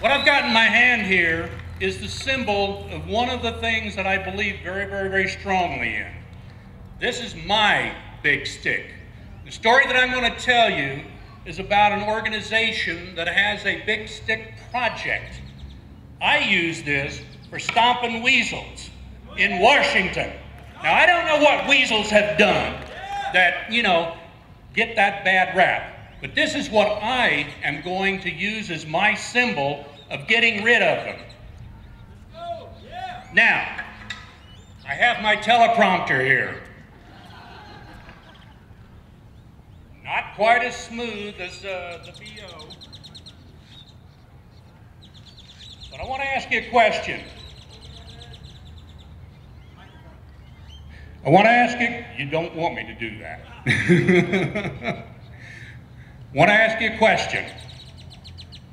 What I've got in my hand here is the symbol of one of the things that I believe very, very, very strongly in. This is my big stick. The story that I'm going to tell you is about an organization that has a big stick project. I use this for stomping weasels in Washington. Now, I don't know what weasels have done that, get that bad rap. But this is what I am going to use as my symbol of getting rid of them. Now, I have my teleprompter here. Not quite as smooth as the VO. But I want to ask you a question. I want to ask you, you don't want me to do that. I want to ask you a question.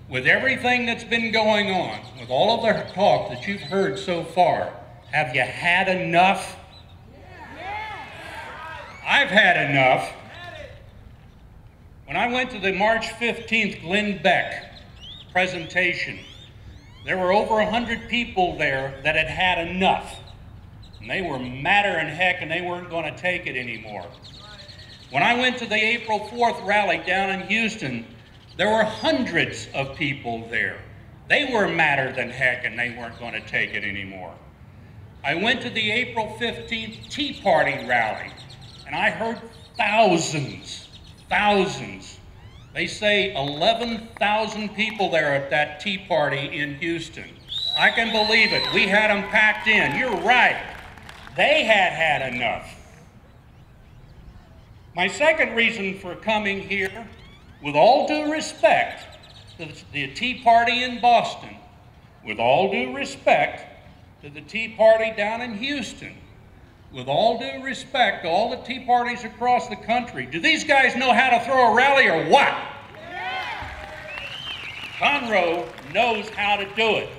With everything that's been going on, with all of the talk that you've heard so far, have you had enough? I've had enough. When I went to the March 15th Glenn Beck presentation, there were over 100 people there that had had enough. And they were madder than heck, and they weren't going to take it anymore. When I went to the April 4th rally down in Houston, there were hundreds of people there. They were madder than heck, and they weren't going to take it anymore. I went to the April 15th Tea Party rally, and I heard thousands. They say 11,000 people there at that Tea Party in Houston. I can believe it. We had them packed in. You're right. They had had enough. My second reason for coming here, with all due respect to the Tea Party in Boston, with all due respect to the Tea Party down in Houston, with all due respect to all the Tea Parties across the country, do these guys know how to throw a rally or what? Conroe knows how to do it,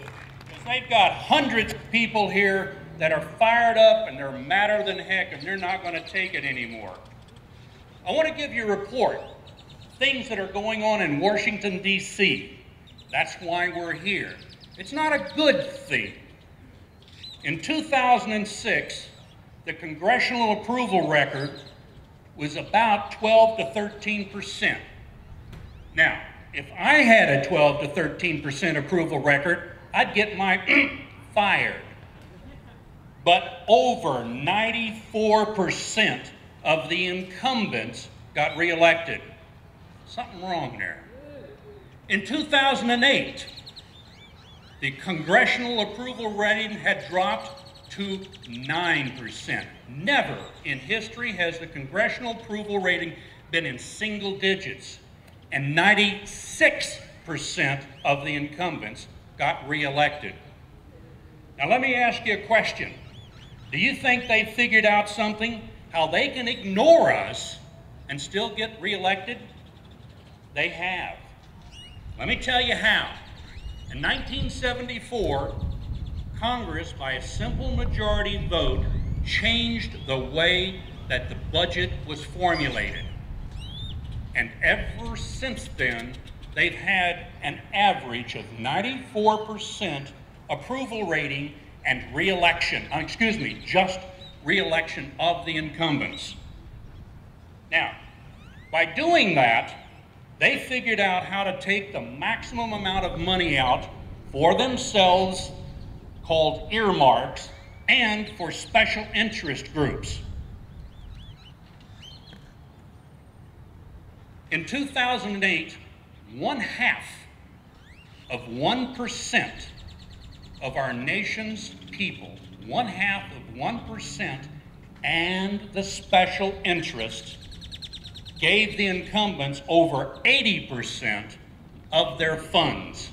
because they've got hundreds of people here that are fired up and they're madder than heck, and they're not going to take it anymore. I want to give you a report. Things that are going on in Washington, D.C. That's why we're here. It's not a good thing. In 2006, the congressional approval record was about 12 to 13%. Now, if I had a 12 to 13% approval record, I'd get my fired. But over 94% of the incumbents got reelected. Something wrong there. In 2008, the congressional approval rating had dropped to 9%. Never in history has the congressional approval rating been in single digits, and 96% of the incumbents got reelected. Now let me ask you a question. Do you think they figured out something? How they can ignore us and still get reelected? They have. Let me tell you how. In 1974, Congress, by a simple majority vote, changed the way that the budget was formulated. And ever since then, they've had an average of 94% approval rating and just re-election of the incumbents. Now, by doing that, they figured out how to take the maximum amount of money out for themselves, called earmarks, and for special interest groups. In 2008, 1/2% of our nation's people, 1/2%, and the special interests gave the incumbents over 80% of their funds.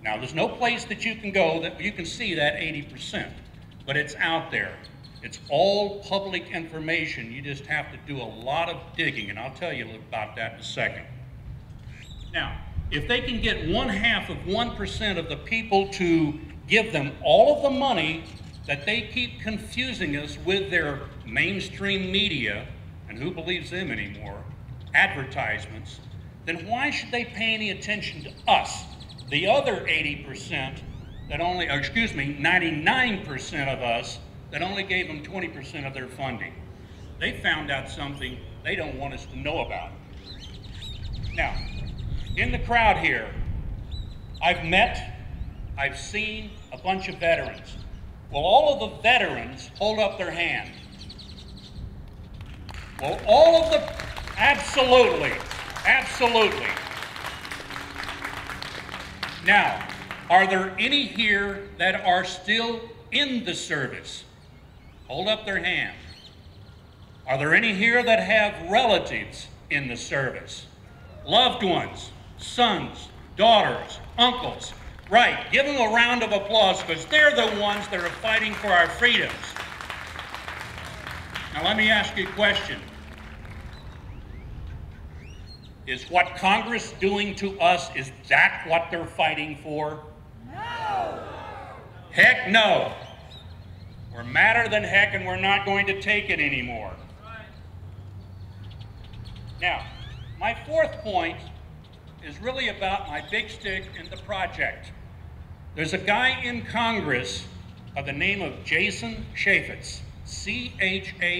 Now, there's no place that you can go that you can see that 80%, but it's out there. It's all public information. You just have to do a lot of digging, and I'll tell you about that in a second. Now, if they can get 1/2% of the people to give them all of the money that they keep confusing us with their mainstream media, and who believes them anymore, advertisements, then why should they pay any attention to us the other 80% that only, or excuse me, 99% of us that only gave them 20% of their funding. They found out something they don't want us to know about. Now, in the crowd here, I've seen a bunch of veterans. Will all of the veterans hold up their hand? Well, all of the, absolutely, absolutely. Now, are there any here that are still in the service? Hold up their hand. Are there any here that have relatives in the service? Loved ones, sons, daughters, uncles. Right, give them a round of applause because they're the ones that are fighting for our freedoms. Now let me ask you a question. Is what Congress doing to us, is that what they're fighting for? No! Heck no. We're madder than heck and we're not going to take it anymore. Now, my fourth point is really about my big stick in the project. There's a guy in Congress by the name of Jason Chaffetz, C-H-A-F-F-E-T-Z.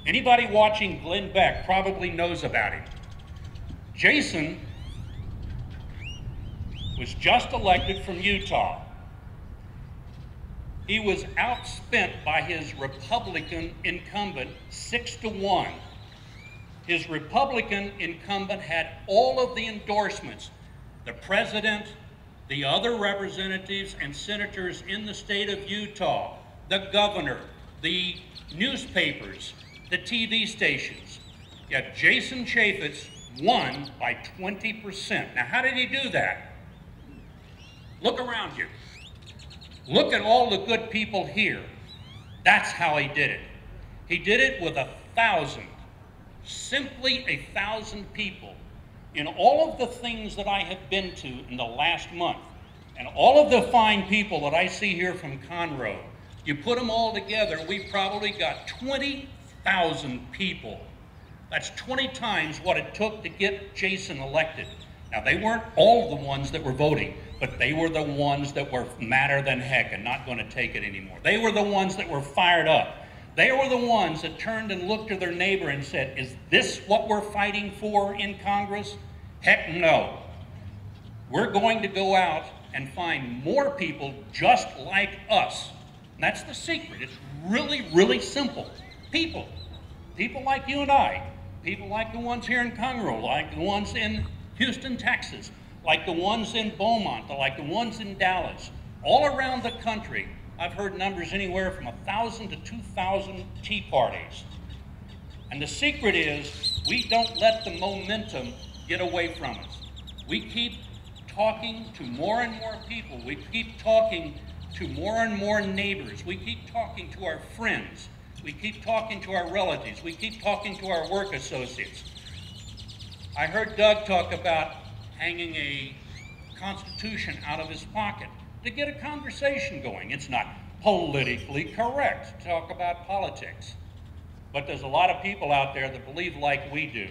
Anybody watching Glenn Beck probably knows about him. Jason was just elected from Utah. He was outspent by his Republican incumbent 6-1. His Republican incumbent had all of the endorsements. The president, the other representatives and senators in the state of Utah, the governor, the newspapers, the TV stations. Yet Jason Chaffetz won by 20%. Now, how did he do that? Look around you. Look at all the good people here. That's how he did it. He did it with 1,000. Simply 1,000 people. In all of the things that I have been to in the last month, and all of the fine people that I see here from Conroe, you put them all together, we probably got 20,000 people. That's 20 times what it took to get Jason elected. Now, they weren't all the ones that were voting, but they were the ones that were madder than heck and not going to take it anymore. They were the ones that were fired up. They were the ones that turned and looked to their neighbor and said, is this what we're fighting for in Congress? Heck no. We're going to go out and find more people just like us. And that's the secret. It's really, really simple. People. People like you and I. People like the ones here in Conroe, like the ones in Houston, Texas, like the ones in Beaumont, like the ones in Dallas. All around the country, I've heard numbers anywhere from 1,000 to 2,000 tea parties. And the secret is we don't let the momentum get away from us. We keep talking to more and more people. We keep talking to more and more neighbors. We keep talking to our friends. We keep talking to our relatives. We keep talking to our work associates. I heard Doug talk about hanging a Constitution out of his pocket to get a conversation going. It's not politically correct to talk about politics. But there's a lot of people out there that believe like we do.